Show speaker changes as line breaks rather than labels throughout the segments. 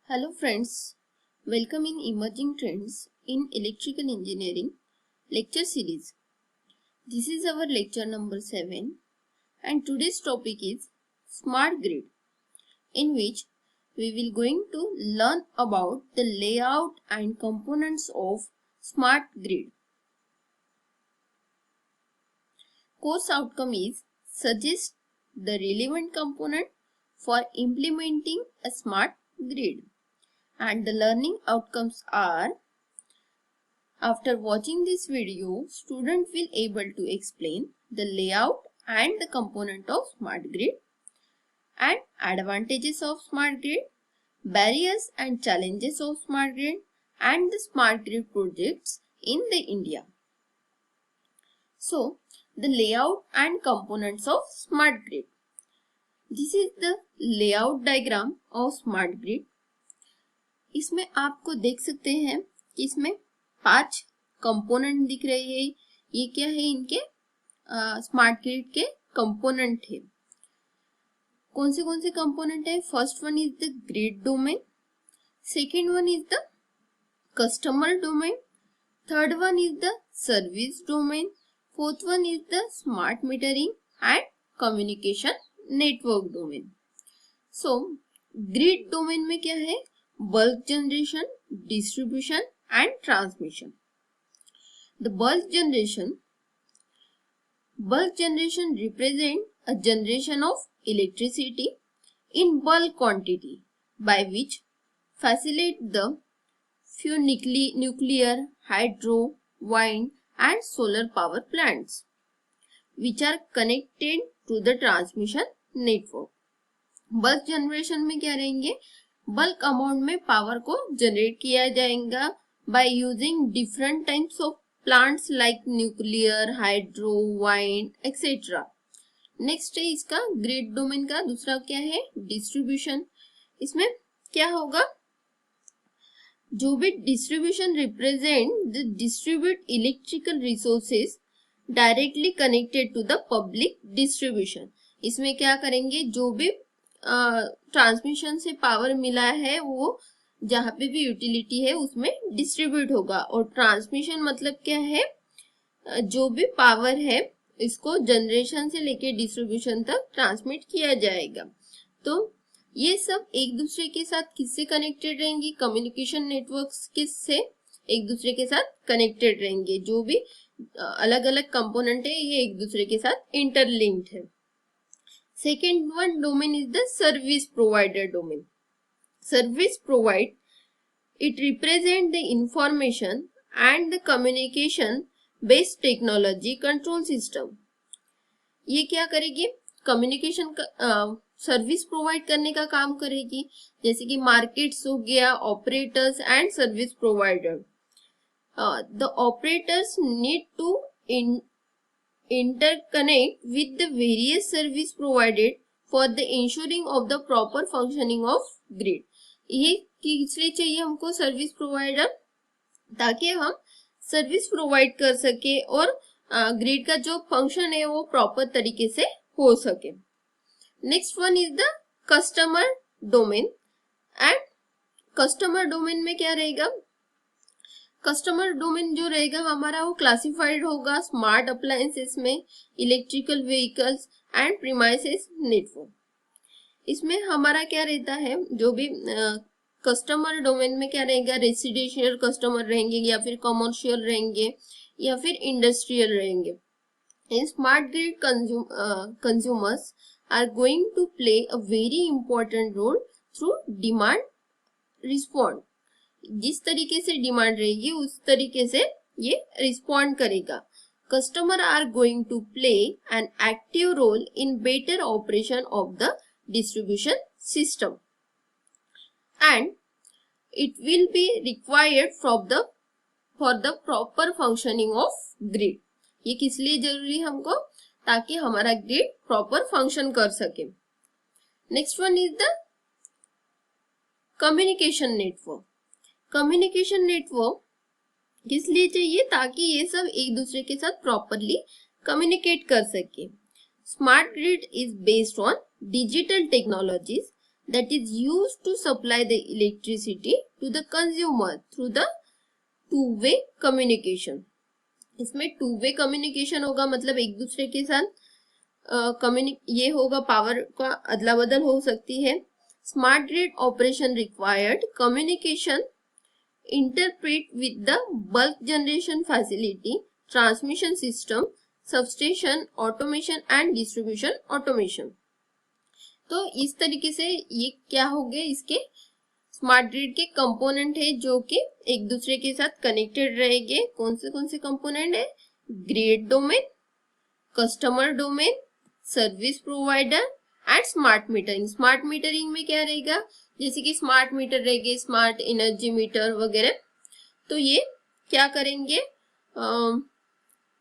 Hello friends, welcome in Emerging Trends in Electrical Engineering lecture series. This is our lecture number 7 and today's topic is Smart Grid, in which we will going to learn about the layout and components of Smart Grid. Course outcome is suggest the relevant component for implementing a smart grid. And the learning outcomes are, after watching this video, student will able to explain the layout and the component of smart grid and advantages of smart grid, barriers and challenges of smart grid and the smart grid projects in the India. So, the layout and components of smart grid. This is the layout diagram of smart grid. इसमें आपको देख सकते हैं कि इसमें 5 component दिख रहे हैं। ये क्या है? इनके स्मार्ट ग्रिड के कंपोनेंट है। कौन से कंपोनेंट है? First one is the grid domain, second one is the customer domain, third one is the service domain, fourth one is the smart metering and communication network domain. So grid domain में क्या है? Bulk generation, distribution and transmission. The bulk generation represent a generation of electricity in bulk quantity by which facilitate the few nuclear, hydro, wind and solar power plants which are connected to the transmission network. Bulk generation में क्या रहेंगे? Bulk amount में power को generate किया जाएगा by using different types of plants like nuclear, hydro, wind etcetera. Next है इसका grid domain का दूसरा क्या है? डिस्ट्रीब्यूशन। इसमें क्या होगा? जो भी distribution represent the distribute electrical resources directly connected to the public distribution. इसमें क्या करेंगे? जो भी ट्रांसमिशन से पावर मिला है वो जहाँ पे भी यूटिलिटी है उसमें डिस्ट्रीब्यूट होगा। और ट्रांसमिशन मतलब क्या है? जो भी पावर है इसको जनरेशन से लेके डिस्ट्रीब्यूशन तक ट्रांसमिट किया जाएगा। तो ये सब एक दूसरे के साथ किससे कनेक्टेड रहेंगे? कम्युनिकेशन नेटवर्क्स किससे एक दूसरे के साथ कनेक्टेड रहेंगे। जो भी अलग अलग कंपोनेंट है ये एक दूसरे के साथ इंटरलिंक्ड है। Second one domain is the service provider domain. Service provide, it represent the information and the communication based technology control system. ये क्या करेगी? कम्युनिकेशन का सर्विस प्रोवाइड करने का काम करेगी, जैसे कि मार्केट्स हो गया, operators and service provider. The operators need to interconnect with the various service provided for the ensuring of the proper functioning of grid. ये इसलिए चाहिए हमको सर्विस प्रोवाइडर, ताकि हम सर्विस प्रोवाइड कर सके और ग्रिड का जो फंक्शन है वो प्रॉपर तरीके से हो सके। Next one is the customer domain. And customer domain में क्या रहेगा? कस्टमर डोमेन जो रहेगा हमारा वो क्लासिफाइड होगा स्मार्ट अप्लायंसेस में, electrical vehicles and premises network. इसमें हमारा क्या रहता है? जो भी कस्टमर डोमेन में क्या रहेगा? रेसिडेंशियल कस्टमर रहेंगे या फिर कमर्शियल रहेंगे या फिर इंडस्ट्रियल रहेंगे। In smart grid consumers are going to play a very important role through demand respond. जिस तरीके से डिमांड रहेगी उस तरीके से ये रिस्पॉन्ड करेगा। Customer are going to play an active role in better operation of the distribution system and it will be required for the proper functioning of grid. ये किस लिए जरूरी है हमको? ताकि हमारा ग्रिड प्रॉपर फंक्शन कर सके। Next one is the communication network. Communication network किस लिए चाहिए? ताकि ये सब एक दूसरे के साथ प्रॉपरली कम्युनिकेट कर सके। Smart grid is based on digital technologies that is used to supply the electricity to the consumer through the two-way communication. इसमें टू-वे कम्युनिकेशन होगा, मतलब एक दूसरे के साथ ये होगा, पावर का अदला बदल हो सकती है. Smart grid operation required communication interpret with the bulk generation facility, transmission system, substation automation and distribution automation. तो इस तरीके से ये क्या हो गए, इसके स्मार्ट ग्रिड के कंपोनेंट है जो कि एक दूसरे के साथ कनेक्टेड रहेंगे. कौन से कंपोनेंट है? Grid domain, customer domain, service provider and smart metering. Smart metering में क्या रहेगा? जैसे कि स्मार्ट मीटर रहेंगे, स्मार्ट एनर्जी मीटर वगैरह. तो ये क्या करेंगे?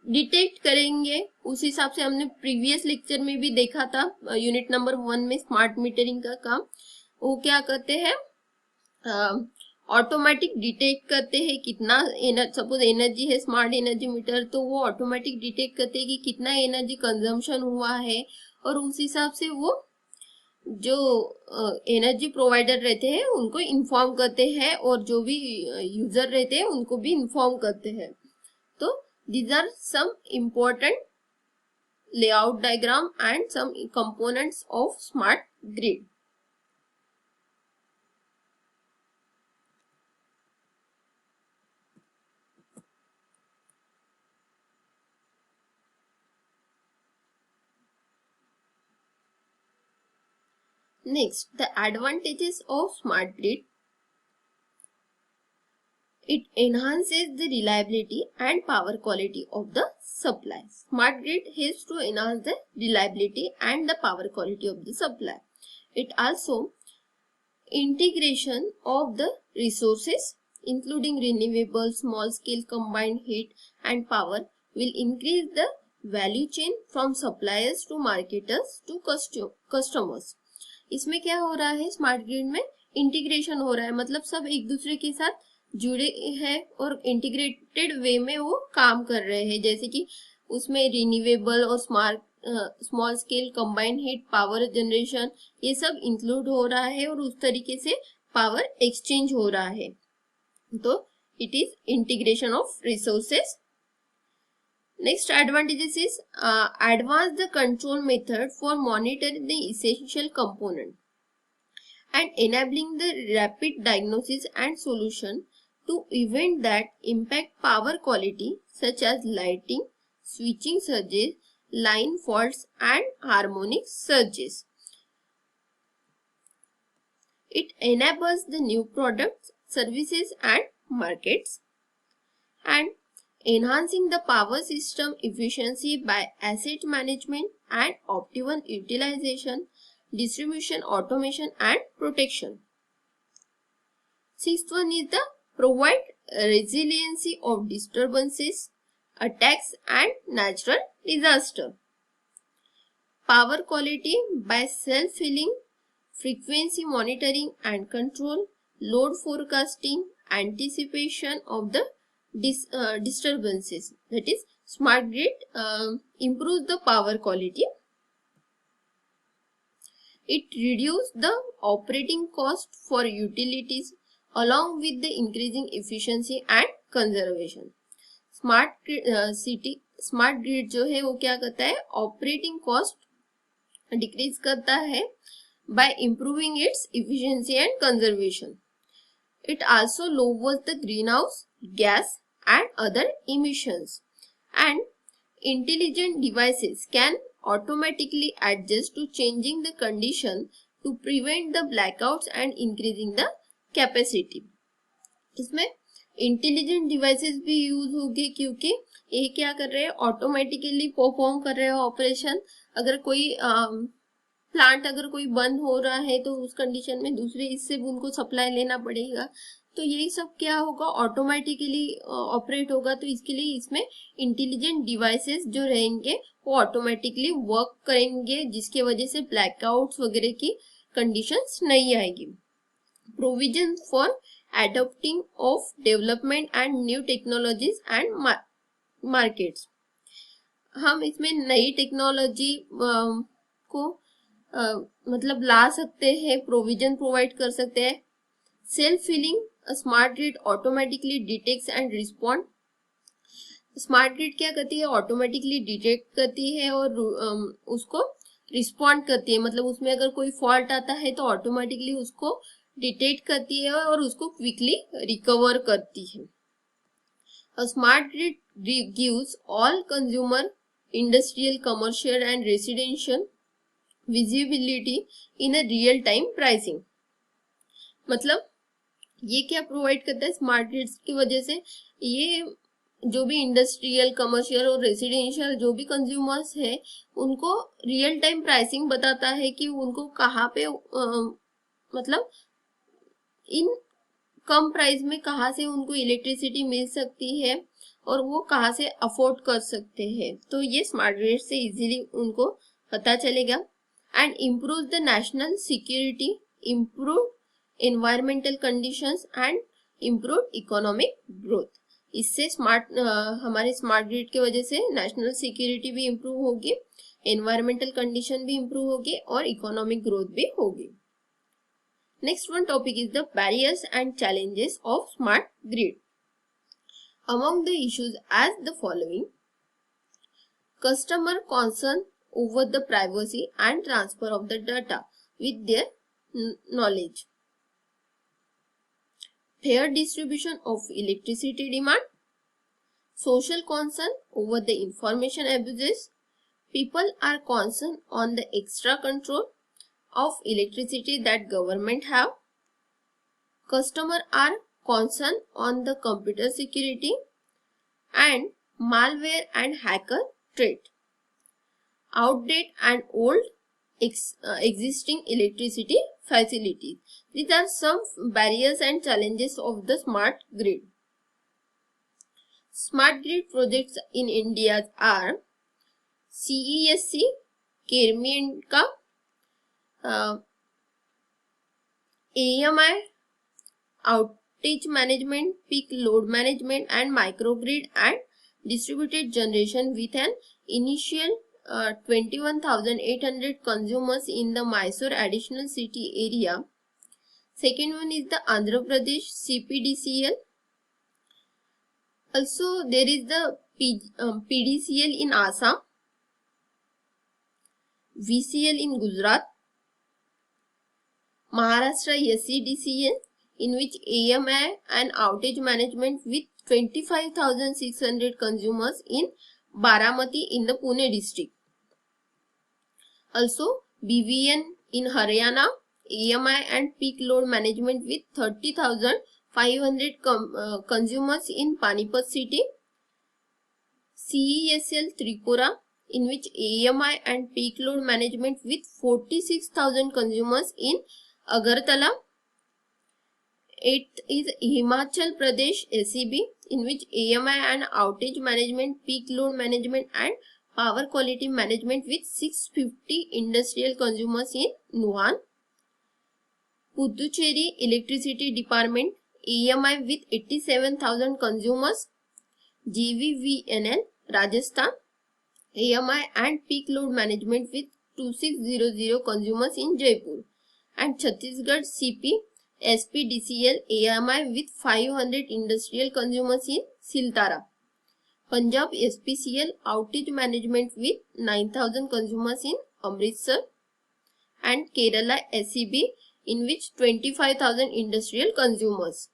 डिटेक्ट करेंगे. उस हिसाब से हमने प्रीवियस लेक्चर में भी देखा था, यूनिट नंबर 1 में स्मार्ट मीटरिंग का काम. वो क्या करते हैं? ऑटोमेटिक डिटेक्ट करते हैं कितना सपोज एनर्जी है स्मार्ट एनर्जी मीटर, तो वो ऑटोमेटिक डिटेक्ट करते हैं कि कितना एनर्जी कंजम्पशन हुआ है, और उस हिसाब से वो जो एनर्जी प्रोवाइडर रहते हैं उनको इन्फॉर्म करते हैं, और जो भी यूजर रहते हैं उनको भी इन्फॉर्म करते हैं. तो these are some important layout diagram and some components of smart grid. Next, the advantages of smart grid. It enhances the reliability and power quality of the supply. Smart grid helps to enhance the reliability and the power quality of the supply. It also integration of the resources including renewable, small scale combined heat and power will increase the value chain from suppliers to marketers to customers. इसमें क्या हो रहा है? Smart grid में integration हो रहा है, मतलब सब एक दूसरे के साथ जुड़े हैं और इंटीग्रेटेड वे में वो काम कर रहे हैं. जैसे कि उसमें रिन्यूएबल और small scale combined heat power generation ये सब इंक्लूड हो रहा है, और उस तरीके से पावर एक्सचेंज हो रहा है. तो it is integration of resources. Next advantages is advance the control method for monitoring the essential component and enabling the rapid diagnosis and solution to events that impact power quality such as lighting, switching surges, line faults and harmonic surges. It enables the new products, services and markets, and enhancing the power system efficiency by asset management and optimal utilization, distribution automation and protection. Sixth one is the provide resiliency of disturbances, attacks and natural disaster. Power quality by self-healing, frequency monitoring and control, load forecasting, anticipation of the disturbances. That is, smart grid improves the power quality. It reduces the operating cost for utilities along with the increasing efficiency and conservation. Smart grid जो है वो क्या करता है? Operating cost decrease करता है bye improving it's efficiency and conservation. It also louvers the green house gas and other emissions, and intelligent devices can automatically adjust to changing the condition to prevent the blackouts and increasing the capacity. इसमें intelligent devices भी use होगी, क्योंकि ये क्या कर रहे हैं? Automatically perform कर रहे हैं ऑपरेशन. अगर कोई प्लांट अगर कोई बंद हो रहा है तो उस कंडीशन में दूसरे इससे भी उनको सप्लाई लेना पड़ेगा. तो यही सब क्या होगा? ऑटोमेटिकली ऑपरेट होगा. तो इसके लिए इसमें इंटेलिजेंट डिवाइसेस जो रहेंगे वो ऑटोमेटिकली वर्क करेंगे, जिसके वजह से ब्लैकआउट्स वगैरह की कंडीशंस नहीं आएगी. Provision for adopting of development and new technologies and markets. हम इसमें नई टेक्नोलॉजी को मतलब ला सकते हैं, प्रोविजन प्रोवाइड कर सकते हैं। Self filling, smart grid automatically detects and respond. Smart grid क्या करती है, ऑटोमेटिकली डिटेक्ट करती है और उसको रिस्पॉन्ड करती है, मतलब उसमें अगर कोई फॉल्ट आता है तो ऑटोमेटिकली उसको डिटेक्ट करती है और उसको क्विकली रिकवर करती है। A smart grid gives all consumer, industrial, commercial and residential visibility in a real time pricing। मतलब ये क्या प्रोवाइड करता है, स्मार्ट ग्रिड्स की वजह से ये जो भी इंडस्ट्रियल, कमर्शियल और रेसिडेंशियल जो भी कंज्यूमर्स है उनको रियल टाइम प्राइसिंग बताता है कि उनको कहाँ पे मतलब इन कम प्राइस में कहाँ से उनको इलेक्ट्रिसिटी मिल सकती है और वो कहाँ से अफोर्ड कर सकते हैं। तो ये स्मार्ट ग्रिड से इजीली उनको पता चलेगा। And improve the national security, improve environmental conditions and improve economic growth. इससे हमारे स्मार्ट ग्रिड की वजह से नेशनल सिक्योरिटी भी इम्प्रूव होगी, एनवायरमेंटल कंडीशन भी इम्प्रूव होगी और इकोनॉमिक ग्रोथ भी होगी। Next one topic is the barriers and challenges of smart grid. Among the issues as the following: customer concern over the privacy and transfer of the data with their knowledge, fair distribution of electricity demand, social concern over the information abuses, people are concerned on the extra control of electricity that government have, customer are concerned on the computer security, and malware and hacker threat, outdated and old existing electricity facilities. These are some barriers and challenges of the smart grid. Smart grid projects in India are CESC, Kermienka, AMI, outage management, peak load management and microgrid and distributed generation with an initial 21,800 consumers in the Mysore additional city area. Second one is the Andhra Pradesh CPDCL. Also there is the PDCL in Assam, VCL in Gujarat, Maharashtra SCDCL, in which AMI and outage management with 25,600 consumers in Baramati in the Pune district. Also BVN in Haryana, AMI and peak load management with 30,500 consumers in Panipat city. CESL Tripura, in which AMI and peak load management with 46,000 consumers in Agartala. 8th is Himachal Pradesh SEB, in which AMI and outage management, peak load management and power quality management with 650 industrial consumers in Nuhan. Puducherry Electricity Department, AMI with 87,000 consumers. GVVNL Rajasthan, AMI and peak load management with 2600 consumers in Jaipur. And Chhattisgarh CP SPDCL, AMI with 500 industrial consumers in Siltara. Punjab SPCL outage management with 9,000 consumers in Amritsar. And Kerala SEB, in which 25,000 industrial consumers.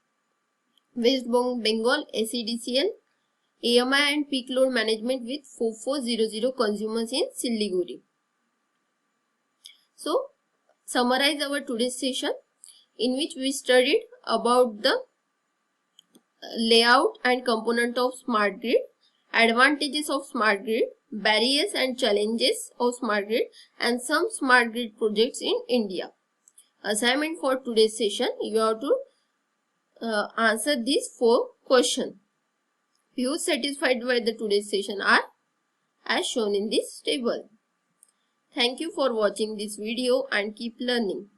West Bengal SEDCL, AMI and peak load management with 4400 consumers in Siliguri. So, summarize our today's session, in which we studied about the layout and component of smart grid, advantages of smart grid, barriers and challenges of smart grid, and some smart grid projects in India. Assignment for today's session: you have to answer these 4 questions. Views satisfied by the today's session are as shown in this table. Thank you for watching this video and keep learning.